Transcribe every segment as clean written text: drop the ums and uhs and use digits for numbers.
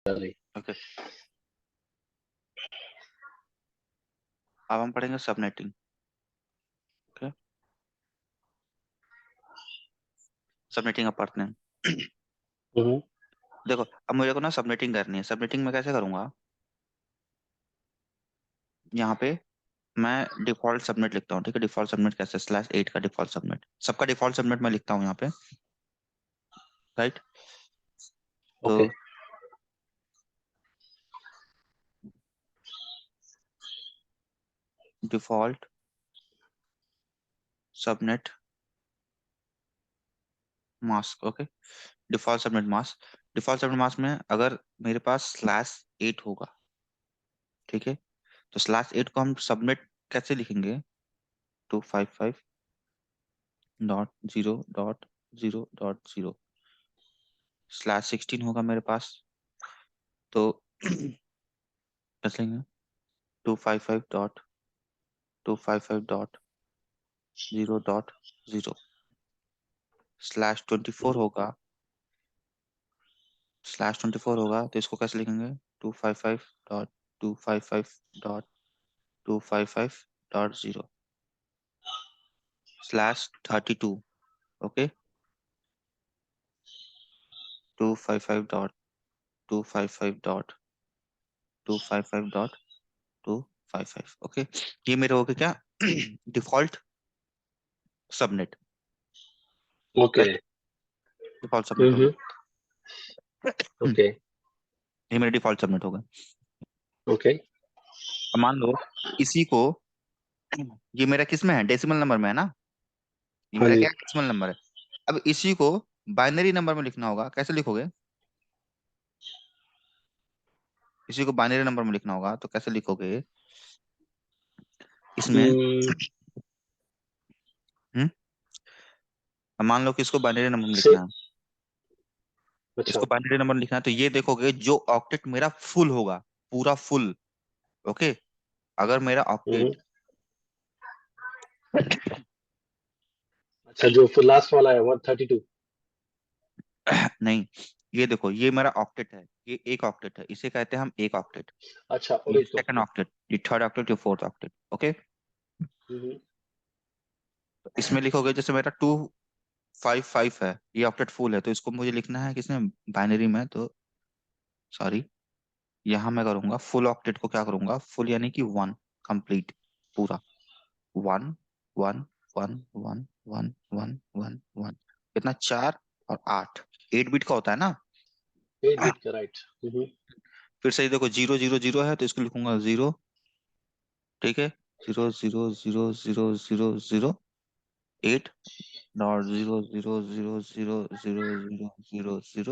Okay, अब हम पढ़ेंगे सबनेटिंग। ओके, सबनेटिंग अब पढ़ते हैं। देखो, अब मुझे को ना सबनेटिंग करनी है। सबनेटिंग में कैसे करूंगा, यहाँ पे मैं डिफॉल्ट सबनेट लिखता हूँ। ठीक है, डिफॉल्ट सबनेट कैसे, /8 का डिफॉल्ट सबनेट, सबका डिफॉल्ट सबनेट मैं लिखता हूँ यहाँ पे, राइट। तो okay default subnet mask, okay, default subnet mask. Default subnet mask में अगर मेरे पास /8 होगा, ठीक है, तो /8 को हम सबनेट कैसे लिखेंगे, 255.0.0.0 /16 होगा मेरे पास, तो कैसे लिखेंगे, 255.255.0.0 /24 होगा, /24 होगा, तो इसको कैसे लिखेंगे, 255.255.255.0 /32, ओके, 255.255.255.255, ओके। ये मेरे हो गए क्या, default subnet, okay default subnet हो गए। ओके ये मेरे डिफॉल्ट सबनेट हो गए। ओके अब मान लो इसी को, ये मेरा किस में है, डेसिमल नंबर में है ना, ये हाँ मेरा जी। क्या डेसिमल नंबर है। अब इसी को बाइनरी नंबर में लिखना होगा, कैसे लिखोगे, इसी को बाइनरी नंबर में लिखना होगा तो कैसे लिखोगे इसमें, हम्म, हम्म, अब मान लो कि इसको बाइनरी नंबर में से लिखना है, अच्छा। इसको बाइनरी नंबर में लिखना है, तो ये देखोगे जो ऑक्टेट मेरा फुल होगा, पूरा फुल, ओके। अगर मेरा हम्म, ऑक्टेट अच्छा जो लास्ट वाला है 132। नहीं, ये देखो, ये मेरा ऑक्टेट है, ये एक ऑक्टेट है, इसे कहते हैं हम एक ऑक्टेट, अच्छा और ये एक तो सेकंड ऑक्टेट, ये थर्ड ऑक्टेट, ये फोर्थ ऑक्टेट, ओके। हम्म, इसमें लिखोगे जैसे मेरा 255 है, ये ऑक्टेट फुल है, तो इसको मुझे लिखना है किसमें, बाइनरी में, तो सॉरी, यहाँ मैं करूंगा फुल ऑक्टेट को, क्या करूंगा, फुल यानी कि 1 कंप्लीट, पूरा 1 1 1 1 1 1 कितना, 4 और 8, 8 बिट का होता है ना। 8 बिट का राइट। फिर से ये देखो 0 0 0 है, तो इसको लिखूंगा 0, ठीक है, 0 0 0 0 0 0 0 0 0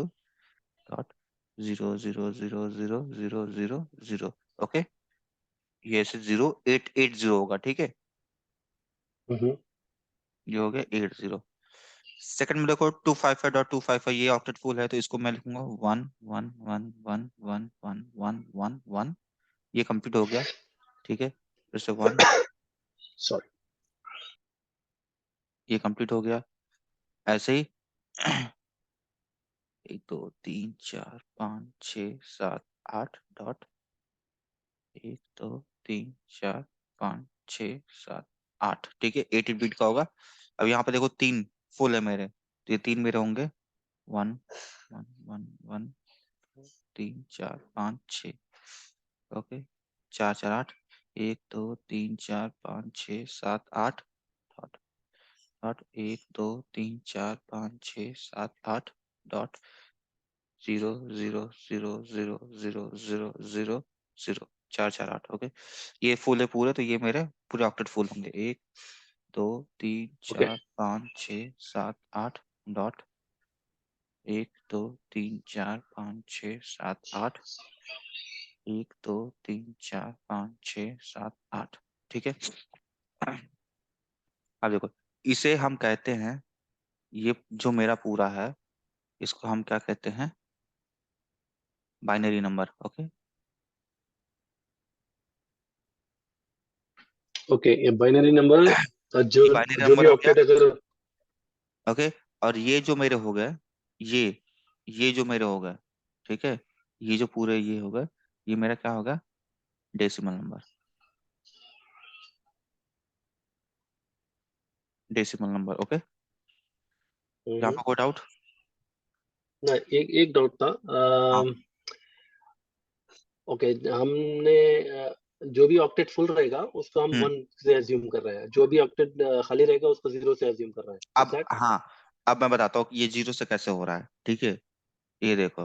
0 0 0 0 0 0 ओके। ये ऐसे 0880 होगा, ठीक है, हम्म, ये हो गया 80। सेकंड में देखो 255.255, ये ऑक्टेट फुल है, तो इसको मैं लिखूंगा 1 1 1 1 1 1 1 1 ये कंप्लीट हो गया, ठीक है, फिर से 1, सॉरी। ये कंप्लीट हो गया, ऐसे ही 1 2 3 4 5 6 7 8 1 2 3 4 5 6 7 8, ठीक है, 8 बिट का होगा। अब यहाँ पे देखो 3 फुल है मेरे, तो ये 3 मेरे होंगे, 1 1 1 1 2 3 4 5 6, okay, 4 4 8, 1 2 3 4 5 6 7 8 dot dot, 1 2 3 4 5 6 7 8 dot, 0 0 0 0 0 0 0 4 4 8, okay. ये फुल है पूरे, तो ये मेरे पूरे ऑक्टेट फुल होंगे, 1 2 3 ओके 4 5 6 7 8 डॉट, 1 2 3 4 5 6 7 8, 1 2 3 4 5 6 7 8, ठीक है। अब देखो, इसे हम कहते हैं, ये जो मेरा पूरा है, इसको हम क्या कहते हैं, बाइनरी नंबर, ओके। ओके। ये बाइनरी नंबर जो ये बाइनरी जो नंबर भी हो गया, ऑक्टेट अगर ओके। और ये जो मेरे हो गए, ये ये जो मेरे हो गए, ठीक है, ये जो पूरे ये होगा, ये मेरा क्या होगा, decimal number, decimal number. Okay, यहाँ हम्म। पर कोई डाउट? ना, एक एक डाउट था। हाँ। ओके, हमने जो भी ऑक्टेट फुल रहेगा उसको हम हम्म। 1 से एज्यूम कर रहे हैं, जो भी ऑक्टेट खाली रहेगा उसको 0 से एज्यूम कर रहे हैं, इज अब दैट? हाँ, अब मैं बताता हूँ कि ये जीरो से कैसे हो रहा है, ठीक है। ये देखो,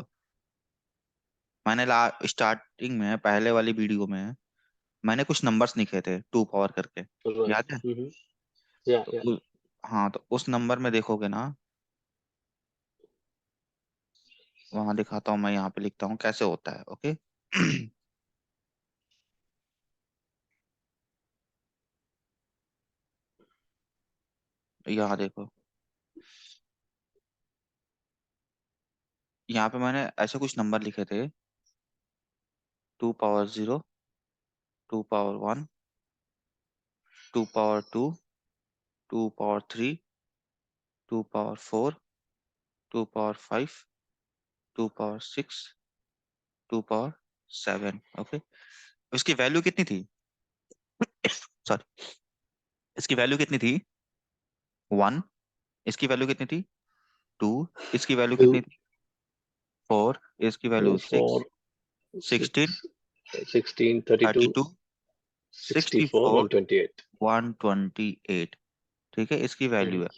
मैंने ला स्टार्टिंग में पहले वाली वीडियो में मैंने कुछ नंबर्स लिखे थे 2 पावर करके, याद राइट। है? या। तो हाँ, तो उस नंबर में देखोगे ना, वहां दिखाता हूँ, मैं यहाँ पे लिखता हूँ कैसे होता है। ओके। यहाँ देखो, यहाँ पे मैंने ऐसे कुछ नंबर लिखे थे, 2 power 0, 2 power 1, 2 power 2, 2 power 3, 2 power 4, 2 power 5, 2 power 6, 2 power 7। Okay, इसकी वैल्यू कितनी थी? सॉरी, इसकी वैल्यू कितनी थी? 1। इसकी वैल्यू कितनी थी? 2। इसकी वैल्यू 2, कितनी थी? 4। इसकी वैल्यू 6। 4, 16, 6, 16, 32, 32, 64, 64, 128। 128। ठीक है, इसकी वैल्यू है।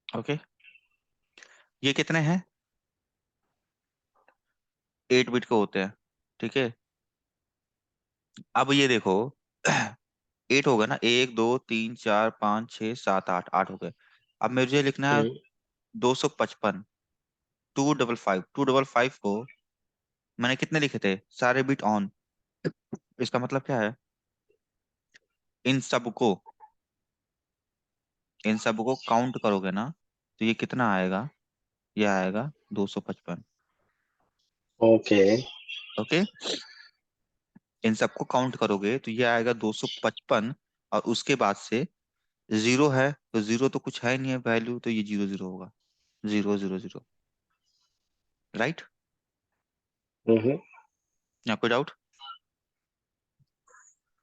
ओके, ये कितने हैं? 8 बिट के होते हैं, ठीक है। अब ये देखो, 8 होगा ना, 1 2 3 4 5 6 7 8, 8 हो गए। अब मुझे लिखना है 255, 255, 255 को मैंने कितने लिखे थे, सारे बिट ऑन। इसका मतलब क्या है, इन सबको इन सबको काउंट करोगे ना, तो ये कितना आएगा, ये आएगा 255। ओके। ओके, इन सबको काउंट करोगे तो ये आएगा 255, और उसके बाद से जीरो है, तो जीरो तो कुछ है नहीं है वैल्यू, तो ये 00 होगा, 000। राइट? हम्म। यहाँ कोई डाउट?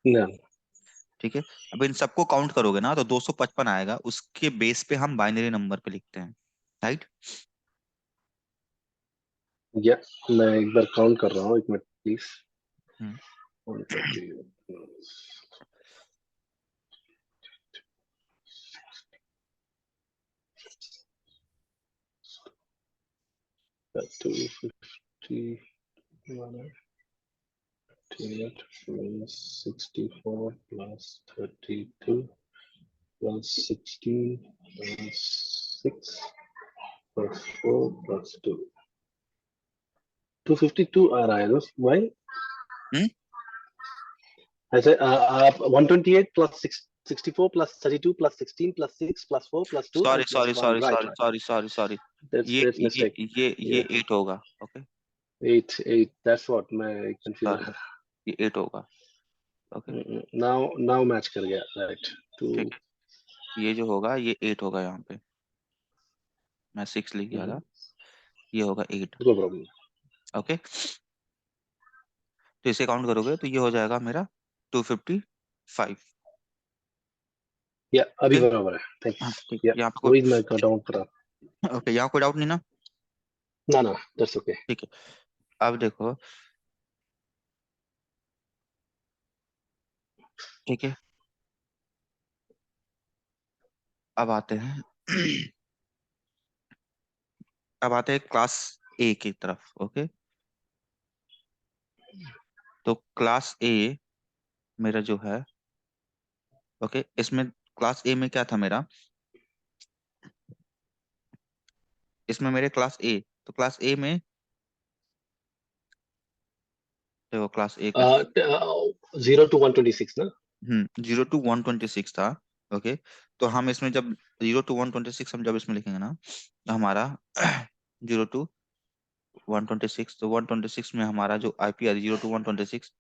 ना। ठीक है, अब इन सबको काउंट करोगे ना तो 255 आएगा, उसके बेस पे हम बाइनरी नंबर पे लिखते हैं। राइट? या, मैं एक बार काउंट कर रहा हूँ, एक minute please. Hmm. 130, 250, 64 plus 32 plus 16 plus 6 plus 4 plus 2, 252 आ रहा है दोस्त भाई। हम्म। ऐसे आप 128 plus 6, 64 plus 32 plus 16 plus 6 plus 4 plus 2 sorry and plus sorry 1, sorry right, sorry right. Sorry sorry sorry, ये That's ये mistake. ये Yeah, 8 होगा। ओके, 8, that's what मैं कंफ्यूज हो सॉरी, गया। ये 8 होगा। ओके, नाउ मैच कर गया, राइट। टू। ठीक है, ये जो होगा ये 8 होगा, यहाँ पे मैं 6 लिख गया था, ये होगा 8। No problem. ओके, तो इसे काउंट करोगे तो ये हो जाएगा मेरा 255। या, अभी ओके, बराबर है, हाँ थैंक्स। ठीक, या, यहाँ पे वही कोई, मैं कट आउट करा। ओके, यहाँ कोई डाउट नहीं ना? ना ना, दैट्स ओके। ठीक है, अब देखो, ठीक है, अब आते हैं अब आते हैं क्लास ए की तरफ। ओके, तो क्लास ए मेरा जो है, ओके, इसमें क्लास ए में क्या था मेरा, इसमें मेरे क्लास ए, तो क्लास ए में देखो, क्लास ए का 0 to 126 ना? 0 to 126 था। ओके, तो हम इसमें जब 0 to 126 हम जब इसमें लिखेंगे ना, तो हमारा 0 to 126, तो 126 में हमारा जो आईपी है 0 to 126।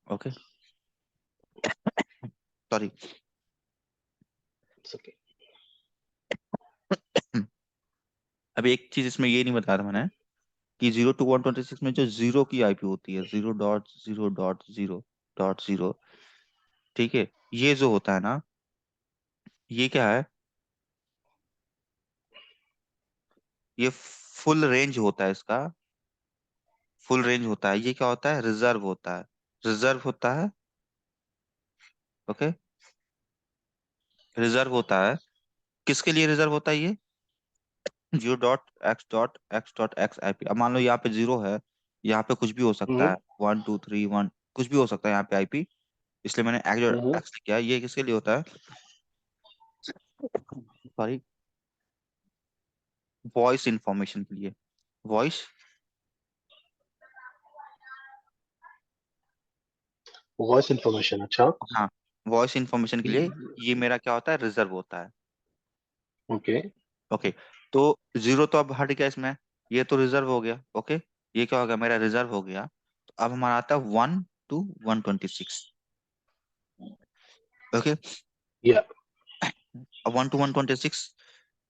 Okay, sorry. It's okay. अभी एक चीज इसमें ये नहीं बताया था मैंने कि 0 to 126 में जो जीरो की आईपी होती है, 0.0.0.0, ठीक है, ये जो होता है ना, ये क्या है, ये फुल रेंज होता है इसका, फुल रेंज होता है। ये क्या होता है, रिजर्व होता है, रिजर्व होता है। ओके, रिजर्व होता है। किसके लिए रिजर्व होता है ये, 0.x.x.x आईपी। अब मान लो यहाँ पे जीरो है, यहाँ पे कुछ भी हो सकता हम्म है, 1 2 3 1, कुछ भी हो सकता है यहाँ पे आईपी, इसलिए मैंने एक्स डॉट हम्म एक्स किया। ये किसके लिए होता है, सॉरी, वॉइस इंफॉर्मेशन के लिए, वॉइस, वॉइस इंफॉर्मेशन, अच्छा। हाँ, वॉइस इंफॉर्मेशन के लिए ये मेरा क्या होता है, रिजर्व होता है। ओके। ओके, तो जीरो तो अब हट गया इसमें, ये तो रिजर्व हो गया। ओके, ये क्या हो गया, मेरा रिजर्व हो गया। तो अब हमारा आता है 1 to 126। ओके, या। 1 to 126,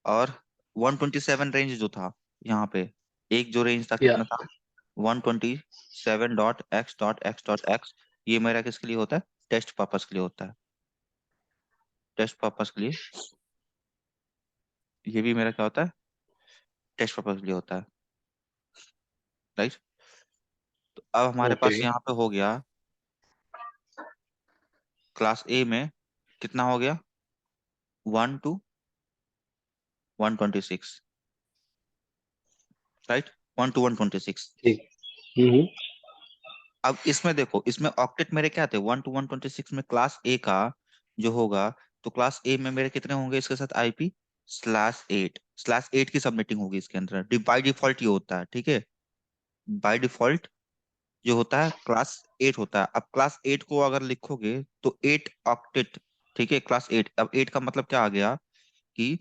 और 127 रेंज जो था यहाँ पे, एक जो रेंज था या। कितना था, 127.x.x.x, ये मेरा किसके लिए होता है, टेस्ट पर्पस के लिए होता है, टेस्ट पर्पस के लिए, ये भी मेरा क्या होता है, टेस्ट पर्पस के लिए होता है, राइट। तो अब हमारे ओके। पास यहाँ पे हो गया, क्लास ए में कितना हो गया, 1 to 126, राइट, 1 to 126। ठीक। हम्म अब इसमें देखो, इसमें ऑक्टेट मेरे क्या थे, 1 to 126 में क्लास ए का जो होगा, तो क्लास ए में मेरे कितने होंगे इसके साथ आईपी, /8 की सबनेटिंग होगी इसके अंदर, बाई डिफॉल्ट ये होता है, ठीक है, बाय डिफॉल्ट जो होता है क्लास 8 होता है। अब क्लास 8 को अगर लिखोगे तो 8 ऑक्टेट, ठीक है, क्लास 8, अब 8 का मतलब क्या आ गया कि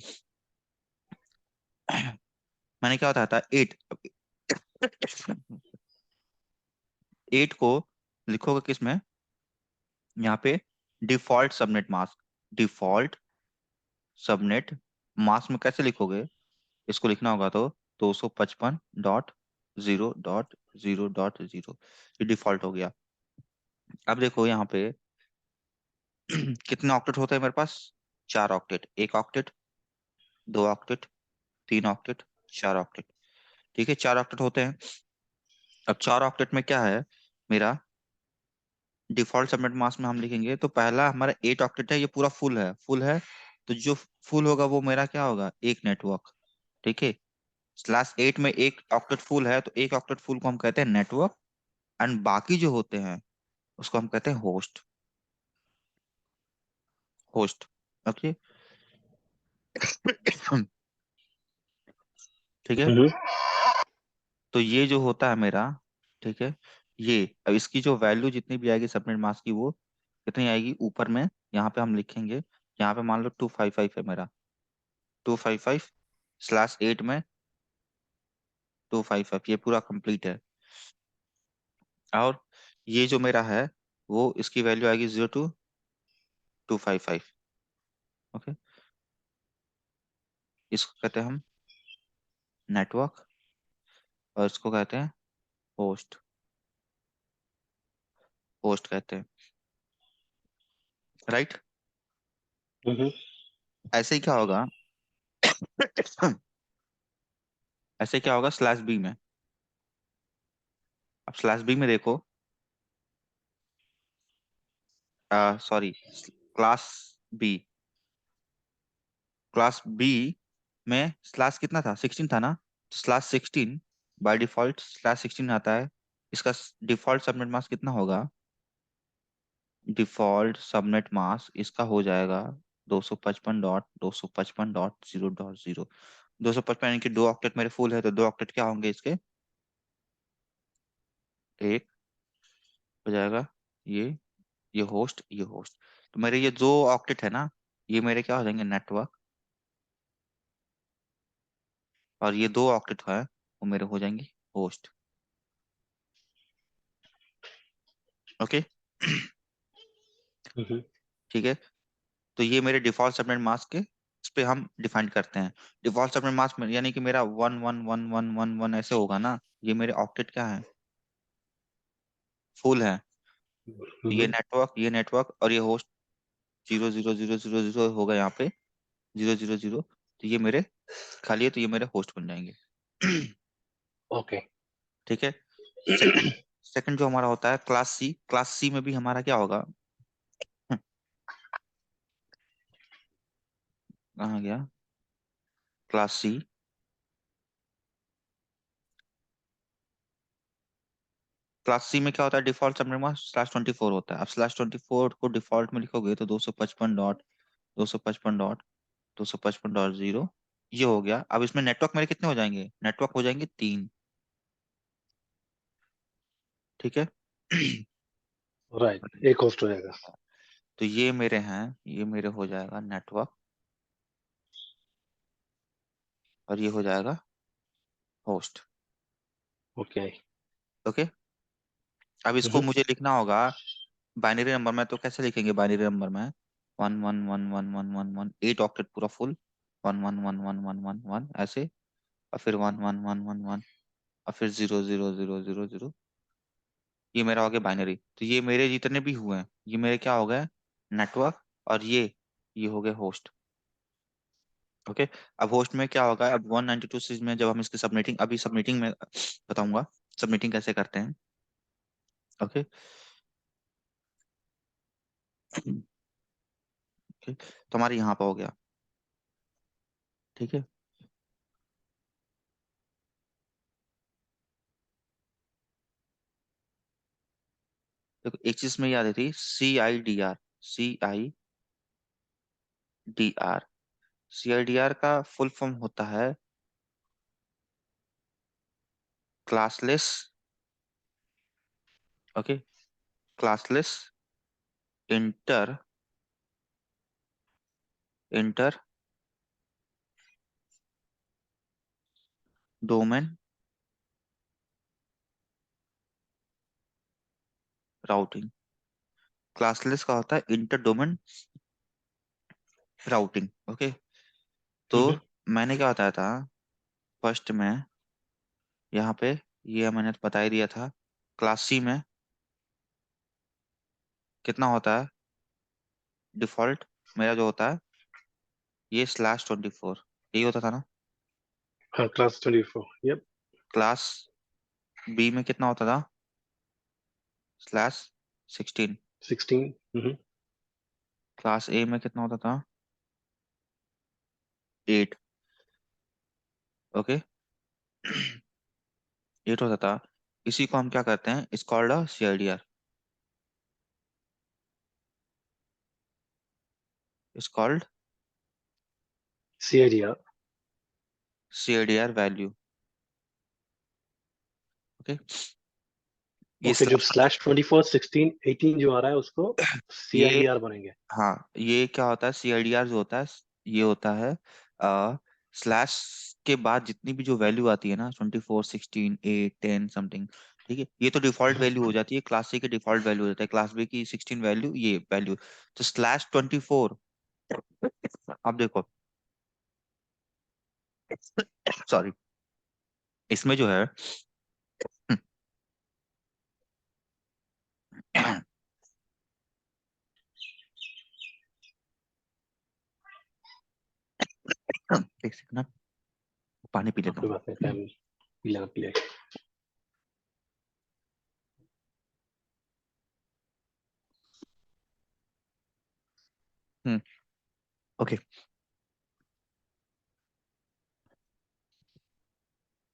मैंने क्या बताया था, 8 को लिखोगे किस में, यहाँ पे default subnet mask, default subnet mask में कैसे लिखोगे, इसको लिखना होगा तो 255.0.0.0, ये डिफॉल्ट हो गया। अब देखो यहाँ पे कितने ऑक्टेट होते हैं मेरे पास, 4 octet, 1 octet, 2 octet, 3 octet, 4 octet, ठीक है, 4 ऑक्टेट होते हैं। अब 4 ऑक्टेट में क्या है मेरा, डिफॉल्ट सबनेट मास्क में हम लिखेंगे तो पहला हमारा 8 ऑक्टेट है, ये पूरा फुल है, फुल है, तो जो फुल होगा वो मेरा क्या होगा, एक नेटवर्क, ठीक है, /8 में 1 ऑक्टेट फुल है, तो 1 ऑक्टेट फुल को हम कहते हैं नेटवर्क, एंड बाकी जो होते हैं उसको हम कहते हैं होस्ट, होस्ट। ओके, ठीक है, हम्म तो ये जो होता है मेरा, ठीक है, ये अब इसकी जो वैल्यू जितनी भी आएगी सबनेट मास्क की, वो कितनी आएगी ऊपर में, यहाँ पे हम लिखेंगे, यहाँ पे मान लो 255 है मेरा, 255 /8 में 255, ये पूरा कंप्लीट है। और ये जो मेरा है वो इसकी वैल्यू आएगी 0 to 255। ओके, इसको कहते हैं हम नेटवर्क, और इसको कहते हैं होस्ट, होस्ट कहते हैं, राइट। हम्म ऐसे ही क्या होगा ऐसे क्या होगा /B में, अब /B में देखो, sorry, class B, class B में स्लैश कितना था, 16 था ना, तो /16 बाय डिफॉल्ट /16 आता है। इसका डिफॉल्ट सबनेट मास्क कितना होगा, डिफॉल्ट सबनेट मास्क इसका हो जाएगा 255.255.0.0, 255 यानी कि 2 ऑक्टेट मेरे फुल है, तो 2 ऑक्टेट क्या होंगे इसके, एक हो जाएगा, ये ये होस्ट, ये होस्ट, तो मेरे ये 2 ऑक्टेट है ना, ये मेरे क्या हो जाएंगे, नेटवर्क, और ये 2 ऑक्टेट है वो मेरे हो जाएंगे होस्ट। ओके, हम्म ठीक है, तो ये मेरे डिफॉल्ट सबनेट मास्क के पे हम डिफाइन करते हैं। डिफॉल्ट सबनेट मास्क में यानी कि मेरा 1 1 1 1 1 1 ऐसे होगा ना। ये मेरे ऑक्टेट क्या है, फुल है। हम्म। ये नेटवर्क और ये होस्ट 0 0 0 0 0 होगा यहाँ पे, 0 0 0। तो ये मेरे खाली है, तो ये मेरे होस्ट बन जाएंगे। ओके। ठीक है। सेकंड सेकंड जो हमारा होता है क्लास सी। क्लास सी में भी हमारा क्या होगा, कहाँ गया क्लास सी। क्लास सी में क्या होता है, डिफॉल्ट सबनेट मास्क /24 होता है। अब /24 को डिफॉल्ट में लिखोगे तो 255.255.255.0 ये हो गया। अब इसमें नेटवर्क मेरे कितने हो जाएंगे, नेटवर्क हो जाएंगे 3। ठीक है। राइट, एक होस्ट हो जाएगा। तो ये मेरे हैं, ये मेरे हो जाएगा नेटवर्क, और ये हो जाएगा होस्ट। ओके। ओके। अब इसको मुझे लिखना होगा बाइनरी नंबर में। तो कैसे लिखेंगे बाइनरी नंबर में, 1 1 1 1 1 1 1 8 ऑक्टेट पूरा फुल, 1 1 1 1 1 1 1 ऐसे, और फिर 1 1 1 1 1, और फिर 0 0 0 0 0। ये मेरा हो गया बाइनरी। तो ये मेरे जितने भी हुए हैं ये मेरे क्या हो गए, नेटवर्क। और ये हो गए होस्ट। ओके। अब होस्ट में क्या होगा, अब 192 सीरीज में जब हम इसकी सबनेटिंग, अभी सबनेटिंग में बताऊंगा सबनेटिंग कैसे करते हैं। ओके। ओके, तो हमारे यहाँ पे हो गया। ठीक है। देखो एक चीज में याद थी, CIDR। CIDR CIDR का फुल फॉर्म होता है classless. Okay. Classless inter inter domain routing. Classless का होता है इंटर डोमेन राउटिंग। ओके। तो मैंने क्या बताया था फर्स्ट में, यहाँ पे ये मैंने बता ही दिया था। क्लास सी में कितना होता है डिफॉल्ट, मेरा जो होता है ये /24 यही होता था ना। हाँ, क्लास 24, यप। क्लास बी में कितना होता था, /16। 16। क्लास ए में कितना होता था, 8। ओके। 8 होता था। इसी को हम क्या करते हैं, इस कॉल्ड CIDR। इस called CIDR। CIDR value. Okay. ये ओके, जो स्लैश /24 16 18 जो आ रहा है उसको ये CIDR बनेंगे। हाँ ये क्या होता है, CIDR जो होता है ये होता है स्लैश के बाद जितनी भी जो वैल्यू आती है ना, 24 16 8 10 समथिंग। ठीक है, ये तो डिफॉल्ट वैल्यू हो जाती है, क्लास सी की डिफॉल्ट वैल्यू हो जाता है, क्लास बी की 16 वैल्यू, ये वैल्यू। तो /24, अब देखो सॉरी, इसमें जो है एक सेकंड ना, पानी पी लेता कोई हूँ। बात नहीं, टाइम पी लेना, पी लेना। हम्म। ओके।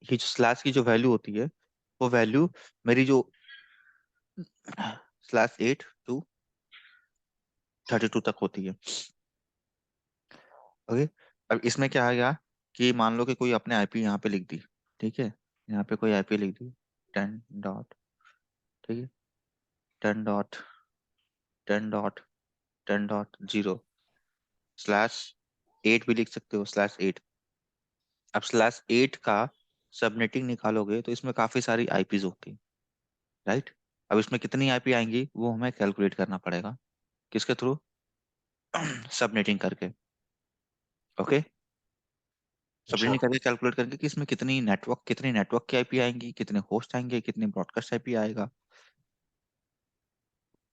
ये जो स्लैश की जो वैल्यू होती है वो वैल्यू मेरी जो /8 to 32 तक होती है। ओके। अब इसमें क्या आ गया कि मान लो कि कोई अपने आईपी यहाँ पे लिख दी। ठीक है, यहाँ पे कोई आईपी लिख दी 10 डॉट, ठीक है, 10 डॉट 10 डॉट 10 डॉट 0 /8 भी लिख सकते हो /8। अब /8 का सबनेटिंग निकालोगे तो इसमें काफी सारी आईपीज होती है, राइट। अब इसमें कितनी आईपी आएंगी वो हमें कैलकुलेट करना पड़ेगा, किसके थ्रू, सबनेटिंग करके। ओके, अच्छा सबने करके कैलकुलेट करके कि इसमें कितनी नेटवर्क की आईपी आएंगी, कितने होस्ट आएंगे, कितने ब्रॉडकास्ट आईपी आएगा।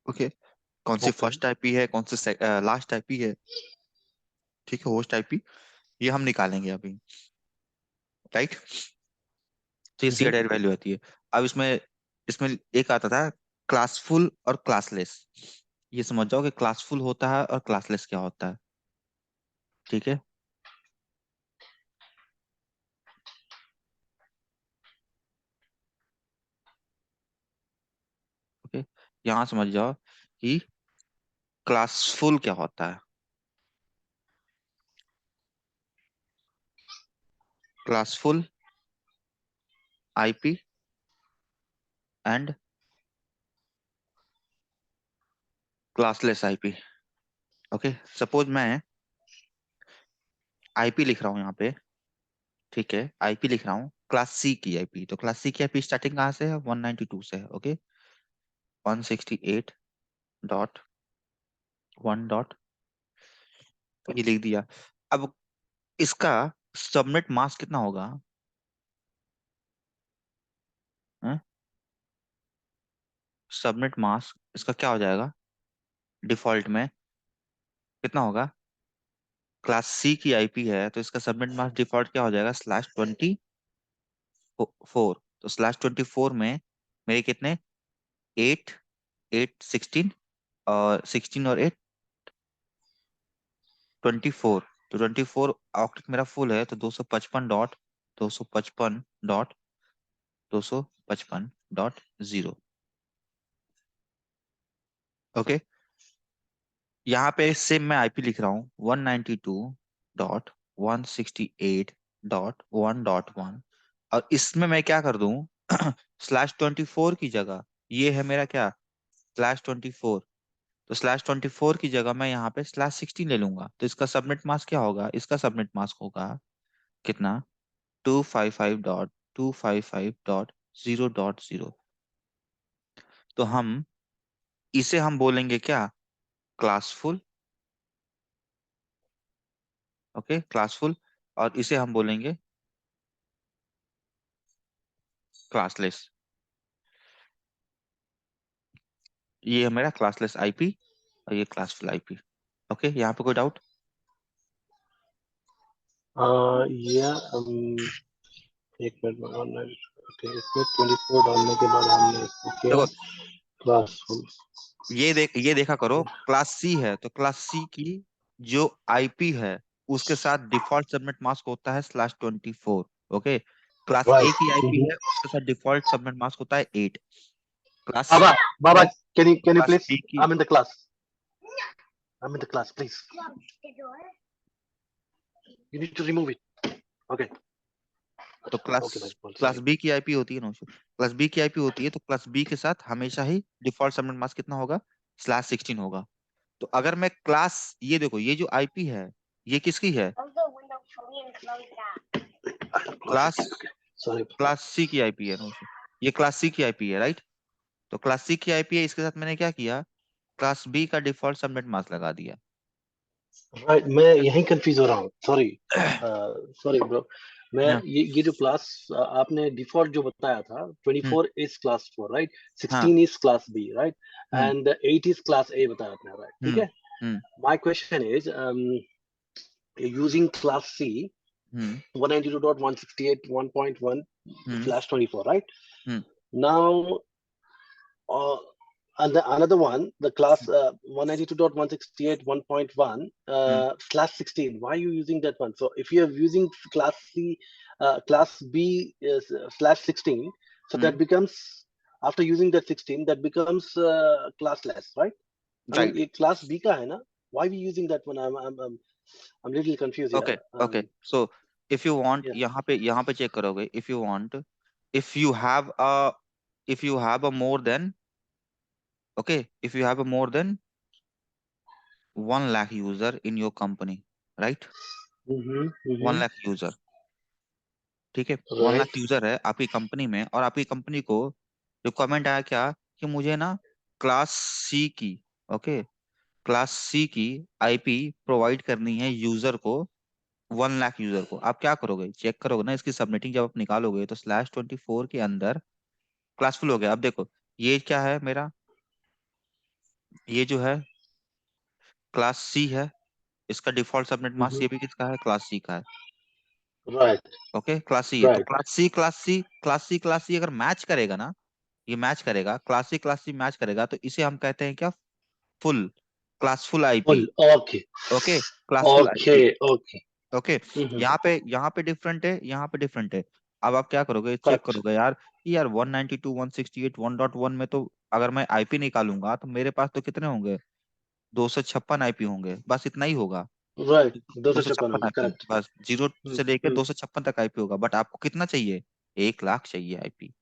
ओके, कौन सी ओके फर्स्ट आईपी है, कौन सी लास्ट आईपी है, ठीक है, होस्ट आईपी, ये हम निकालेंगे अभी, राइट। तो ये सी हम्म। वैल्यू आती है। अब इसमें इसमें एक आता था क्लासफुल और क्लासलेस। ये समझ जाओ कि क्लासफुल होता है और क्लासलेस क्या होता है, ठीक है। ओके, यहाँ समझ जाओ कि क्लासफुल क्या होता है। Classful IP and classless IP. Okay, suppose मैं आईपी लिख रहा हूँ यहाँ पे, ठीक है, आईपी लिख रहा हूँ क्लास सी की आईपी। तो क्लास सी की आईपी स्टार्टिंग कहाँ से है, 192 से है। ओके, 168.1. ये लिख दिया। अब इसका सबनेट मास्क कितना होगा, सबनेट मास्क इसका क्या हो जाएगा डिफॉल्ट में, कितना होगा। क्लास सी की आईपी है तो इसका सबनेट मास्क डिफॉल्ट क्या हो जाएगा, /24। तो /24 में मेरे कितने, 8, 8, 16, और 16 और 8, 24। तो 24 ऑक्टेट मेरा फुल है, तो 255.255.255.0। ओके, यहाँ पे सेम मैं आईपी लिख रहा हूँ 192.168.1.1। और इसमें मैं क्या कर दूं, /24 की जगह, ये है मेरा क्या, /24। तो /24 की जगह मैं यहाँ पे /16 ले लूंगा। तो इसका सबनेट मास्क क्या होगा, इसका सबनेट मास्क होगा कितना, 255.255.0.0। तो हम इसे हम बोलेंगे क्या, क्लासफुल। Okay, classful. और इसे हम बोलेंगे क्लासलेस। ये है मेरा क्लासलेस आईपी और ये क्लासफुल आईपी। ओके, यहाँ पे कोई डाउट। या एक मिनट में ओके इसमें 24 डालने के बाद हमने इसको किया देखो, क्लासफुल। ये देखा करो, क्लास सी है तो क्लास सी की जो आईपी है उसके साथ डिफॉल्ट सबनेट मास्क होता है /24। ओके, क्लास ए की आईपी राइट। है उसके साथ डिफॉल्ट सबनेट मास्क होता है 8। क्लास Baba, है Baba, तो can you class please? B की, I'm in the class. I'm in the class, please. You need to remove it. Okay. तो class Okay, bhai. Well, class sorry. B की IP होती है, no, class B की IP होती है, तो class B के साथ हमेशा ही डिफॉल्ट सबनेट मास्क कितना होगा, /16 होगा। तो अगर मैं क्लास, ये देखो ये जो आईपी है ये किसकी है, Okay, class okay, okay. Sorry. Class C की आईपी है, नो, ये क्लास सी की आईपी है, राइट। तो क्लास सी की आईपी है, इसके साथ मैंने क्या किया, क्लास बी का डिफॉल्ट सबनेट मास्क लगा दिया। Right, मैं यहीं कंफ्यूज हो रहा हूँ. Sorry. Sorry, bro. मैं हाँ, ये जो क्लास आपने डिफॉल्ट जो बताया था, हम्म, 24 इज क्लास 4, राइट? हाँ, 16 is class B, right? Hmm, and 8 is class A बताया आपने, राइट? ठीक हम्म, है. Hmm, My question is, using class C, hmm, 192.168.1.1 hmm, slash 24, right? Hmm, Now, uh, and another one, the class 192.168.1.1 hmm, /16. Why are you using that one? So if you are using class C, class B is /16, so that hmm, becomes, after using that 16, that becomes classless, right? I mean, right. it class B ka hai na? Why are we using that one? I'm little confused here. Okay, okay, so if you want, Yeah. यहाँ पे check करोगे, if you want, if you have a if you have a more than, okay, if you have a more than 1 lakh user in your company, right, Mm-hmm. 1 lakh Mm-hmm. User, ठीक है, 1 lakh Right. User है आपकी company में, और आपकी company को requirement आया क्या, कि मुझे ना क्लास सी की, ओके, क्लास सी की आईपी प्रोवाइड करनी है यूजर को 1 लाख यूजर को, आप क्या करोगे, चेक करोगे ना इसकी सबनेटिंग जब आप निकालोगे तो /24 के अंदर क्लासफुल हो गया। अब देखो ये क्या है मेरा, ये जो है क्लास सी है, इसका डिफॉल्ट सबनेट मास्क ये भी किसका है, क्लास सी का है। राइट ओके क्लास सी है तो राइट क्लास सी अगर मैच करेगा ना, ये मैच करेगा, क्लास सी मैच करेगा तो इसे हम कहते हैं क्या, full, classful IP. Full okay okay classful okay IP. Okay okay यहाँ पे डिफरेंट है, यहाँ पे डिफरेंट है। अब आप क्या करोगे, चेक करेक्ट करोगे यार कि यार 192 168 1.1 में तो अगर मैं आईपी निकालूंगा तो मेरे पास तो कितने होंगे, 256 आईपी होंगे, बस इतना ही होगा। राइट दो दो सौ सौ छप्पन छप्पन होगी आईपी करेक्ट बस, जीरो से लेके 256 तक आईपी होगा, बट आपको कितना चाहिए, 1 लाख चाहिए आईपी।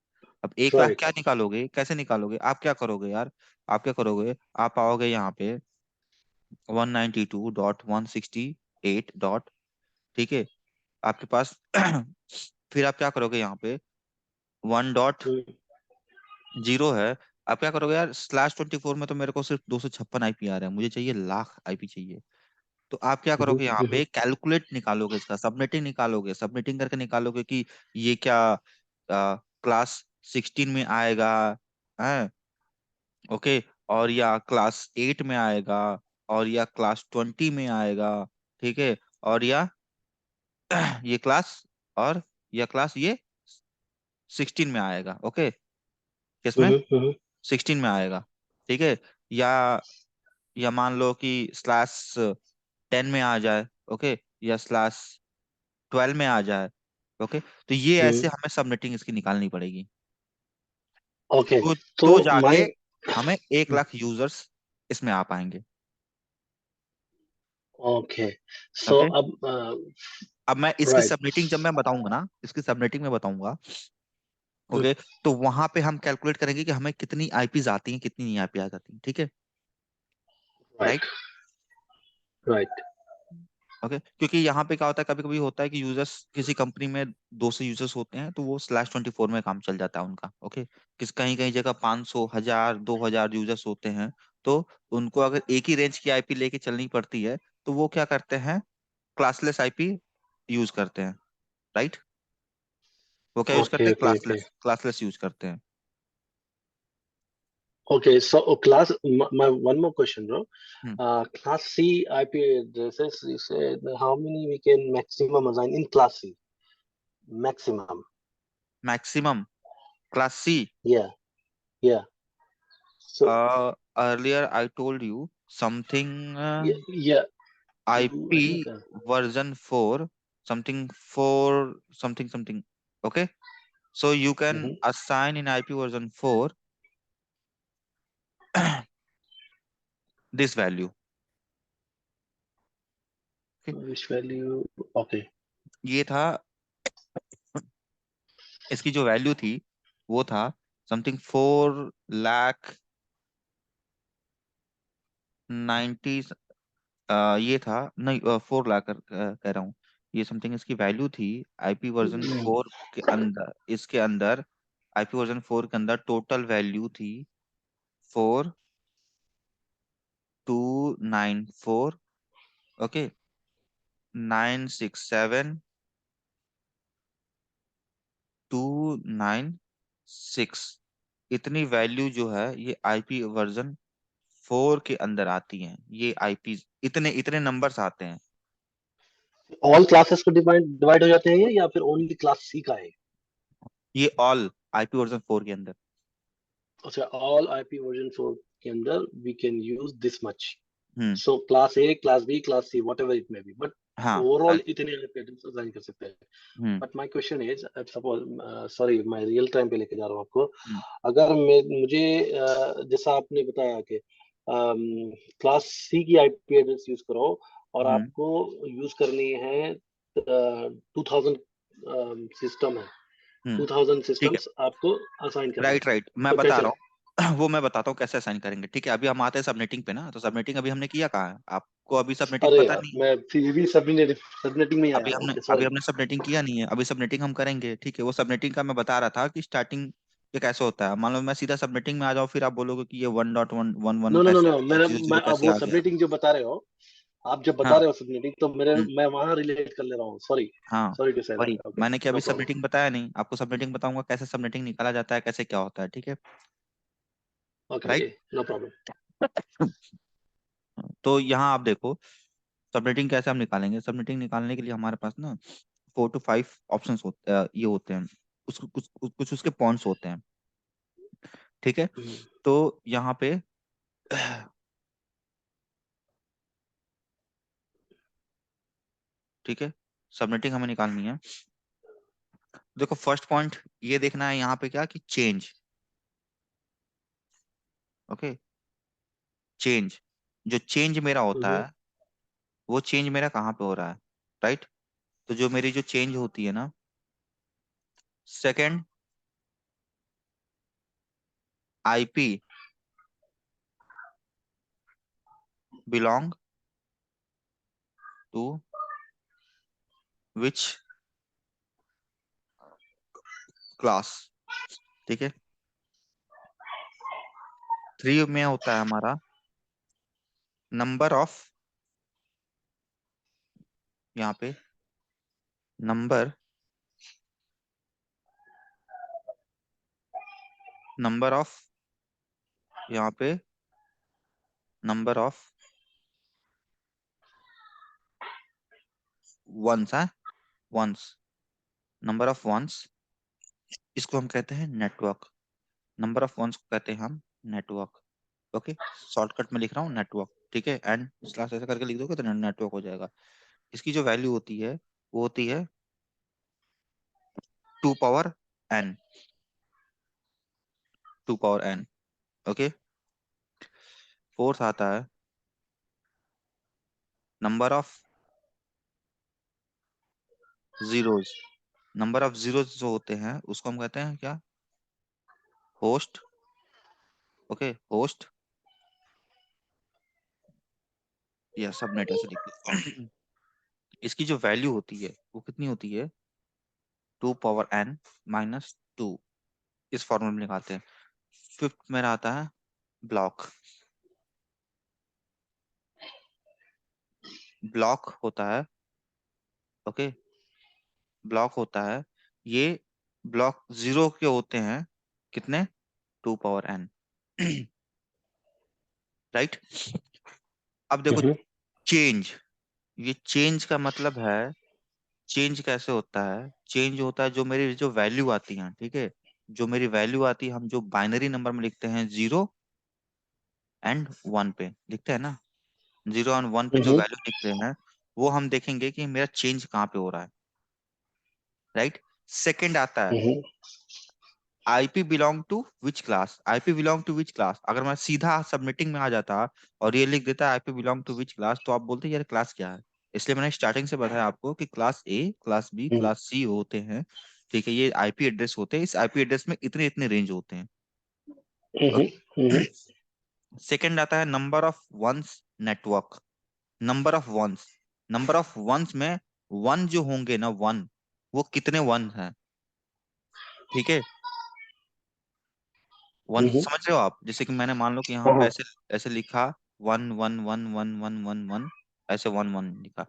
अब 1 लाख राइट क्या निकालोगे, कैसे निकालोगे, आप क्या करोगे यार, आप क्या करोगे, आप आओगे यहाँ पे 192.168 डॉट, ठीक है, आपके पास फिर आप क्या करोगे यहाँ पे 1.0 है। आप क्या करोगे यार, /24 में तो मेरे को सिर्फ 256 आईपी आ रहा है, मुझे चाहिए लाख आईपी चाहिए। तो आप क्या करोगे, यहाँ पे कैलकुलेट निकालोगे, इसका सबनेटिंग निकालोगे, सबनेटिंग करके निकालोगे कि ये क्या क्लास 16 में आएगा है, ओके, और या क्लास 8 में आएगा, और या क्लास 20 में आएगा, ठीक है, और या ये क्लास, और या क्लास ये 16 में आएगा, ओके, किसमें, 16 में आएगा, ठीक है, या मान लो कि /10 में आ जाए, ओके, या /12 में आ जाए, ओके, तो ये ऐसे हमें सबनेटिंग इसकी निकालनी पड़ेगी। ओके तो तो तो जाके माय हमें 1 लाख यूजर्स इसमें आ पाएंगे। ओके सो ओके अब अब मैं इसकी राइट सबनेटिंग जब मैं बताऊंगा ना, इसकी सबनेटिंग में बताऊंगा, ओके, तो वहां पे हम कैलकुलेट करेंगे कि हमें कितनी आईपीज आती हैं, कितनी नहीं आईपी आ जाती हैं, ठीक है, राइट राइट। राइट ओके क्योंकि यहाँ पे क्या होता है, कभी कभी होता है कि यूजर्स किसी कंपनी में 200 यूजर्स होते हैं तो वो /24 में काम चल जाता है उनका, ओके, कहीं कहीं जगह 500 1000 2000 यूजर्स होते हैं, तो उनको अगर एक ही रेंज की आईपी लेके चलनी पड़ती है तो वो क्या करते हैं, क्लासलेस आईपी यूज करते हैं, राइट, वो क्या यूज करते ओके हैं, okay okay classless classless use करते हैं। Okay, so class, my one more question, bro. Hmm Class C IP addresses, you said how many we can maximum assign in class C? Maximum. Maximum class C, Yeah, yeah. So, earlier I told you something, yeah, yeah. I think. IP version 4 something 4 something something, okay, so you can Mhm. assign in IP version 4 this value, okay? Which value? Okay. ये था, इसकी जो value थी वो था something 4,90,000, ये था नहीं 4 लाख कह रहा हूँ, ये समथिंग इसकी वैल्यू थी आईपी वर्जन Mm. फोर के अंदर, इसके अंदर IP version 4 के अंदर टोटल वैल्यू थी 4294, ओके, 967 296, इतनी वैल्यू जो है ये IP version 4 के अंदर आती हैं, ये आईपी इतने इतने नंबर्स आते हैं। All classes को divide हो जाते हैं ये या फिर only class C का है? ये ऑल IP version 4 के अंदर। अच्छा, all IP version 4 के अंदर we can use this much. Hmm So class A, class B, class C, whatever it may be. But हाँ overall right, इतने IP address assign कर सकते हैं. Hmm but my question is, suppose, sorry मैं real time पे लेके जा रहा हूँ आपको। हम्म अगर मुझे जैसा आपने बताया कि क्लास सी की आईपी एड्रेस यूज करो और हम्म आपको यूज करनी है 2000 सिस्टम है, हम्म 2000 ठीक है, सिस्टम्स आपको असाइन करने राइट हैं। राइट मैं तो बता कैसे? रहा हूँ वो मैं बताता हूँ कैसे असाइन करेंगे, ठीक है, अभी हम आते हैं सबनेटिंग पे ना, तो सबनेटिंग अभी हमने किया कहाँ है, आपको अभी सबनेटिंग अरे पता यार, नहीं है। मैं फिर भी सबनेटिंग में ही आया अभी हूँ। हमने ओके अभी सॉरी। हमने सबनेटिंग किया नहीं है, अभी सबनेटिंग हम करेंगे, ठीक है, वो सबनेटिंग का मैं बता रहा था कि स्टार्टिंग ये कैसे होता है, मान लो मैं सीधा सबनेटिंग में आ जाऊँ फिर आप बोलोगे कि ये 1.1 1 1 नो नो नो कैसे आ नो, गया, जीरो मैं जीरो अब कैसे वो आ गया। सबनेटिंग जो बता रहे हो, आप जब हाँ। बता रहे हो सबनेटिंग तो मेरे हम्म, मैं वहां रिलेट कर ले रहा हूँ, सॉरी। हाँ सॉरी टू से वही दैट। ओके, मैंने क्या नो अभी प्रॉब्लम। सबनेटिंग बताया नहीं आपको, सबनेटिंग बताऊंगा कैसे सबनेटिंग निकाला जाता है, कैसे क्या होता है, ठीक है। Okay, right. No problem. तो यहाँ आप देखो सबनेटिंग कैसे हम निकालेंगे। सबनेटिंग निकालने के लिए हमारे पास ना 4 to 5 ऑप्शंस होते ये होते हैं, उसको कुछ उसके पॉइंट्स होते हैं, ठीक है। तो यहाँ पे ठीक है, सबनेटिंग हमें निकालनी है। देखो फर्स्ट पॉइंट ये देखना है यहाँ पे क्या कि चेंज, ओके, चेंज, जो चेंज मेरा होता है वो चेंज मेरा कहाँ पे हो रहा है, राइट। तो जो मेरी जो चेंज होती है ना, second IP belong to which class, ठीक है। 3 में होता है हमारा नंबर ऑफ, यहाँ पे नंबर, नंबर ऑफ, यहाँ पे नंबर ऑफ वंस है, वंस, नंबर ऑफ वंस, इसको हम कहते हैं नेटवर्क, नंबर ऑफ वंस को कहते हैं हम नेटवर्क, ओके। शॉर्टकट में लिख रहा हूँ नेटवर्क, ठीक है, एंड स्लैश ऐसे करके लिख दोगे तो नेटवर्क हो जाएगा। इसकी जो वैल्यू होती है वो होती है 2 power n, 2 power n, okay. Fourth आता है number of zeros, number of zeros जो होते हैं उसको हम कहते हैं क्या, होस्ट, ओके, होस्ट या सबनेट ऐसे लिख लो। इसकी जो वैल्यू होती है वो कितनी होती है, 2 पावर n - 2, इस फॉर्मूले में निकालते हैं। फिफ्थ मेरा आता है ब्लॉक, ब्लॉक होता है, ओके, ब्लॉक होता है ये, ब्लॉक जीरो के होते हैं कितने, 2 पावर n, राइट। अब देखो चेंज, ये चेंज का मतलब है, चेंज कैसे होता है, चेंज होता है जो मेरी जो वैल्यू आती है, ठीक है, जो मेरी वैल्यू आती है हम जो बाइनरी नंबर में लिखते हैं 0 और 1 पे लिखते हैं ना, 0 और 1 पे जो वैल्यू लिख रहे हैं वो हम देखेंगे कि मेरा चेंज कहाँ पे हो रहा है, राइट। सेकंड आता है IP belong to which class, IP belong to which class, अगर मैं सीधा सबमिटिंग में आ जाता और ये लिख देता IP belong to which class तो आप बोलते यार क्लास क्या है। इसलिए मैंने स्टार्टिंग से बताया आपको कि class A, class B, class C होते हैं, ठीक है, ये आईपी एड्रेस होते हैं, इस आईपी एड्रेस में इतने इतने रेंज होते हैं। सेकंड आता है number of ones network, number of ones, number of ones में वन जो होंगे ना, वन, वो कितने वन हैं, ठीक है, वन समझ रहे हो आप, जैसे कि मैंने मान लो कि यहाँ पे ऐसे ऐसे लिखा 1 1 1 1 1 1 ऐसे 1 1 लिखा,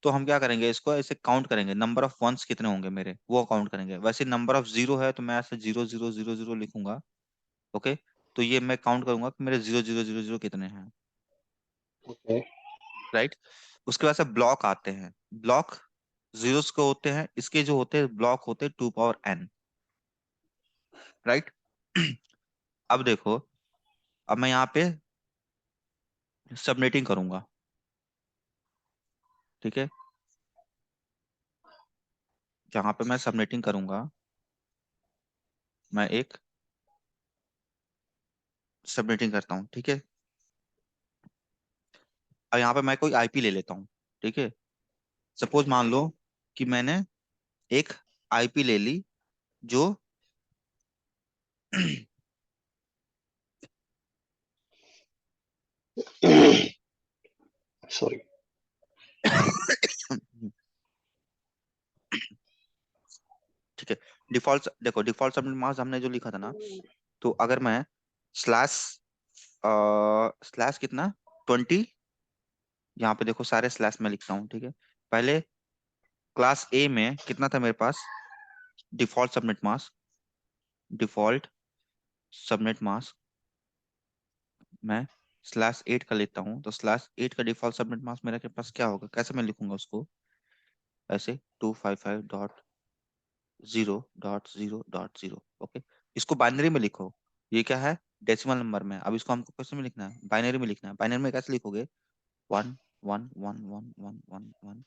तो हम क्या करेंगे इसको ऐसे काउंट करेंगे नंबर ऑफ वंस कितने होंगे मेरे, वो काउंट करेंगे। वैसे नंबर ऑफ जीरो है तो मैं ऐसे 0 0 0 0 लिखूंगा, ओके। तो ये मैं काउंट करूंगा कि मेरे 0 0 0 0 कितने हैं, राइट। उसके बाद से ब्लॉक आते हैं, ब्लॉक जीरोस को होते हैं, इसके जो होते हैं ब्लॉक होते हैं 2 पावर n, राइट। अब देखो, अब मैं यहाँ पे सबनेटिंग करूंगा, ठीक है, जहां पे मैं सबनेटिंग करूंगा, मैं एक सबनेटिंग करता हूँ, ठीक है। अब यहाँ पे मैं कोई आईपी ले लेता हूँ, ठीक है। सपोज मान लो कि मैंने एक आईपी ले ली जो सॉरी। ठीक है, डिफॉल्ट देखो, डिफॉल्ट सबनेट मास्क हमने जो लिखा था ना, तो अगर मैं स्लैश, स्लैश कितना 20 यहाँ पे देखो सारे स्लैश में लिखता हूँ, ठीक है। पहले क्लास ए में कितना था मेरे पास, default subnet mask, default subnet mask मैं /8 का लेता हूँ, तो /8 का डिफॉल्ट सबनेट मास्क मेरे के पास क्या होगा, कैसे मैं लिखूंगा उसको, ऐसे 255.0.0.0, ओके। इसको बाइनरी में लिखो, ये क्या है, डेसिमल नंबर में। अब इसको हमको कैसे में लिखना है, बाइनरी में लिखना है। बाइनरी में कैसे लिखोगे, 1 1 1 1 1 1,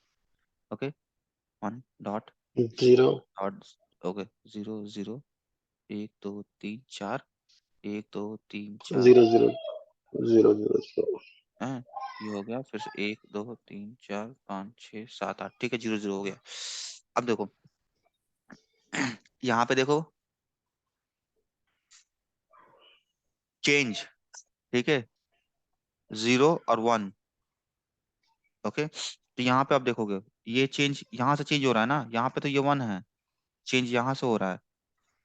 okay, 1 zero dot, okay, 0 0, 1 2 3 4, 1 2 3 4, zero zero zero zero zero. है, ये हो गया। फिर से 1 2 3 4 5 6 7 8, ठीक है, 0 0 हो गया। अब देखो यहाँ पे देखो चेंज, ठीक है, 0 और 1, ओके। तो यहाँ पे आप देखोगे ये चेंज यहाँ से चेंज हो रहा है ना, यहाँ पे तो ये 1 है, चेंज यहाँ से हो रहा है।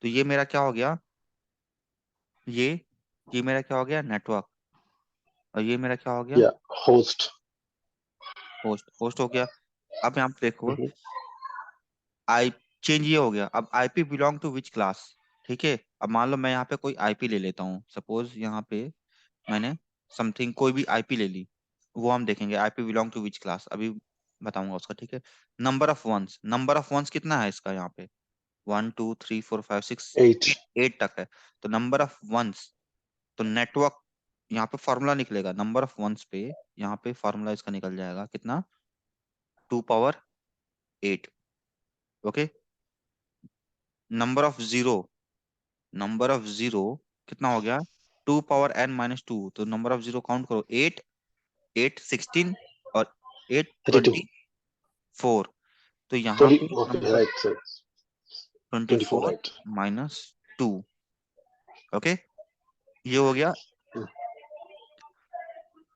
तो ये मेरा क्या हो गया, ये ये मेरा क्या हो गया, नेटवर्क। और ये मेरा क्या हो गया, या होस्ट। होस्ट। होस्ट हो गया। अब यहाँ पे देखो आई, चेंज ये हो गया। अब IP belong to which class, ठीक है। अब मान लो मैं यहाँ पे कोई आईपी ले लेता हूँ, सपोज यहाँ पे मैंने समथिंग कोई भी आईपी ले ली, वो हम देखेंगे IP belong to which class, अभी बताऊंगा उसका, ठीक है। नंबर ऑफ वंस कितना है इसका, यहाँ पे 1 2 3 4 5 6, एट। 8 तक है। तो नंबर ऑफ वंस, तो नेटवर्क, यहाँ पे फॉर्मूला निकलेगा नंबर ऑफ वंस पे, यहाँ पे फॉर्मूला इसका निकल जाएगा कितना, 2 power 8, okay. Number of zero, number of zero कितना हो गया, 2 पावर n - 2, तो नंबर ऑफ जीरो काउंट करो, 8, 8 16, और 8 32। 24। तो यहाँ 20। पे okay number right sir. 24 24 right. -2, okay, ये हो गया,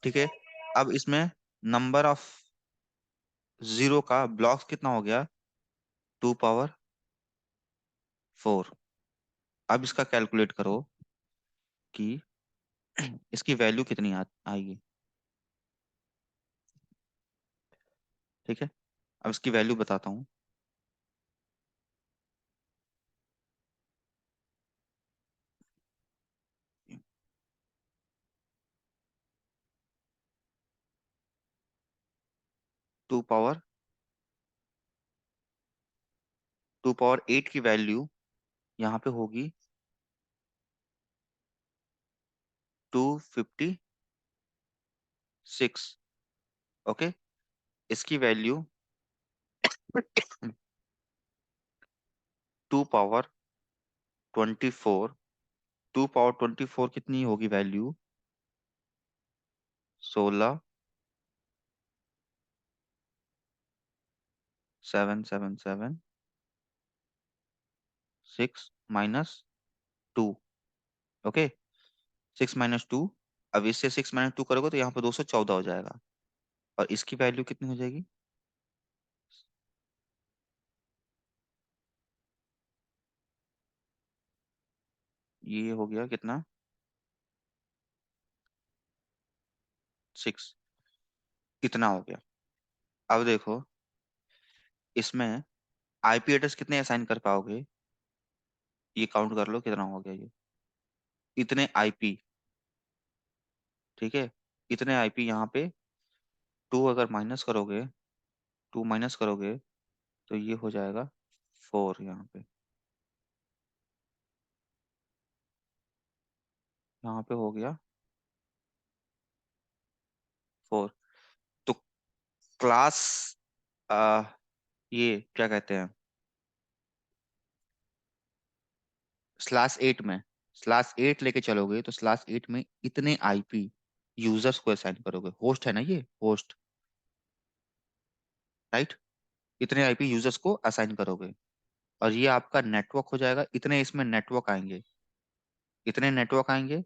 ठीक है। अब इसमें नंबर ऑफ जीरो का ब्लॉक्स कितना हो गया, 2 पावर 4। अब इसका कैलकुलेट करो कि इसकी वैल्यू कितनी आएगी, ठीक है। अब इसकी वैल्यू बताता हूँ, 2 पावर 8 की वैल्यू यहाँ पे होगी 256, ओके। इसकी वैल्यू 2 पावर 24, 2 पावर 24 कितनी होगी वैल्यू, 16 7 7 7 6 -2, ओके, 6 - 2। अब इससे 6 - 2 करोगे तो यहाँ पे 214 हो जाएगा। और इसकी वैल्यू कितनी हो जाएगी, ये हो गया कितना, 6, इतना हो गया। अब देखो इसमें आईपी एड्रेस कितने असाइन कर पाओगे, ये काउंट कर लो कितना हो गया ये, इतने आईपी, ठीक है। इतने आईपी यहाँ पे 2 अगर माइनस करोगे, 2 माइनस करोगे तो ये हो जाएगा 4, यहाँ पे हो गया 4। तो क्लास, आ, ये क्या कहते हैं, /8 में, /8 लेके चलोगे तो /8 में इतने आईपी यूजर्स को असाइन करोगे, होस्ट है ना ये, होस्ट, राइट। इतने आईपी यूजर्स को असाइन करोगे, और ये आपका नेटवर्क हो जाएगा। इतने इसमें नेटवर्क आएंगे, इतने नेटवर्क आएंगे,